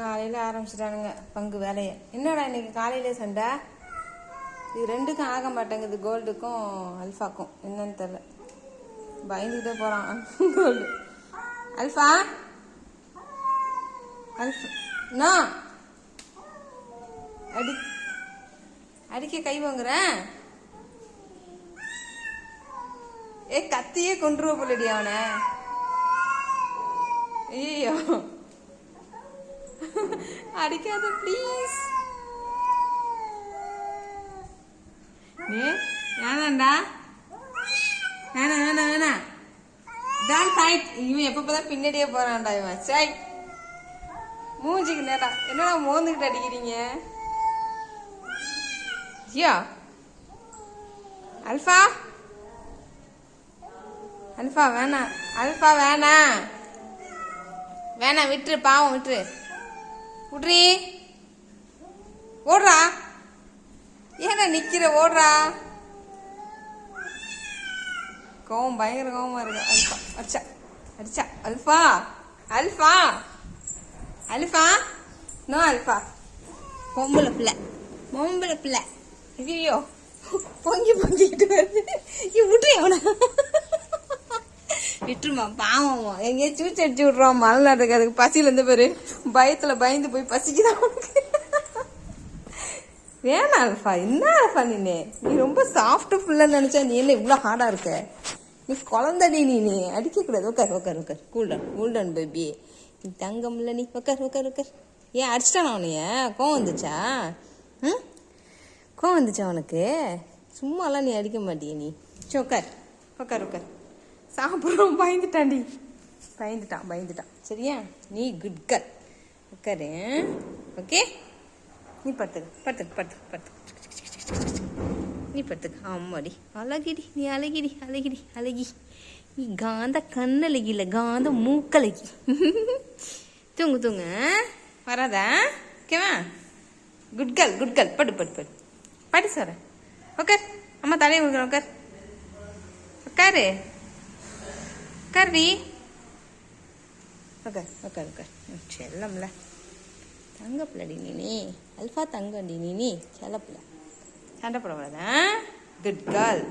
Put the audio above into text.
காலையில் ஆரம்பிச்சிட்டானுங்க பங்கு வேலையை. என்னடா இன்னைக்கு காலையிலே சண்டை? இது ரெண்டுக்கும் ஆக மாட்டேங்குது, கோல்டுக்கும் அல்ஃபாக்கும். என்னன்னு தெரில, பயந்துக்கிட்டே போகிறான் கோல்டு. அல்ஃபா அல்ஃபா அடிக்க கை வாங்குறேன். கத்தியே கொண்டுருவ போலடி அவனை. ஐயோ அடிக்காத ப்ளீஸ். வேணாண்டா, வேணாம் வேணாம் வேணாம். தான் ஃபைட். இவன் எப்பதான் பின்னாடியே போறான்டா இவன். சை மூஞ்சிக்கு நேரா என்னடா மோந்துக்கிட்டு அடிக்கிறீங்க? ஐயா அல்ஃபா அல்ஃபா வேணாம், அல்ஃபா வேணாம் வேணாம், விட்டுரு, பாவம் விட்டுரு, விட்ரி. ஓடுறா, ஏன்னா நிக்கிற, ஓடுறா. கோவம், பயங்கர கோவமா இருக்கு. அல்ஃபா அடிச்சா அடிச்சா. Alpha alpha alpha no alpha. பொம்பளை பிள்ளை, பொம்பளை பிள்ளை. ஐயோ பொங்கி பொங்கிக்கிட்டு வருது. விட்டுரு அவனை, விட்டுருமா, பாவமா. எங்கேயோ சூச்சி அடிச்சு விட்றான் மலைநாட்டுக்கு. அதுக்கு பசியில இருந்து பேரு பயத்துல பயந்து போய் பசிக்குதான் அவனுக்கு. வேணாம் அல்ஃபா, என்ன அல்ஃபா நீ ரொம்ப சாஃப்ட் ஃபுல்லாக நினைச்சா நீ என்ன இவ்வளோ ஹார்டா இருக்க? நீ குழந்தைடி, நீ அடிக்கக்கூடாது. உட்கார் உட்கார் உட்கார், கூல்டன் கூல்டன் பேபி. நீ தங்கம் இல்லை, நீ உட்கார் உட்கார் உட்கார். ஏன் அடிச்சிட்டானா அவனைய? கோவம் வந்துச்சா? கோவம் வந்துச்சா அவனுக்கு? சும்மாலாம் நீ அடிக்க மாட்டிய நீ. சரி உட்கார் உட்கார் உட்கார். சாப்பிட்றோம். பயந்துட்டான்டி, பயந்துட்டான் பயந்துட்டான். சரியா, நீ குட் கேர்ள். உட்காரு. ஓகே, நீ படுத்துக்க படுத்துக்க படுத்துக்க படுத்துக்க. நீ படுத்துக்க. ஆமாடி, அழகிடி நீ, அழகிடி அழகிடி அழகி. நீ காந்த கண்ணழகி இல்லை, காந்த மூக்கழகி. தூங்கு தூங்க, வராதா? ஓகேவா? Good girl good girl. படு படு படு படு சார். உட்கார், அம்மா தலையை கொடுக்குறேன். உட்கார் உட்காரு உட்காருடி. உட்கார் உட்கார் உட்கார். செல்லம்ல, தங்க பிள்ளடி நீ. அல்ஃபா தங்கண்டி நீ, செல்ல பிள்ளை. சண்டை போடக்கூடாதா? Good girl.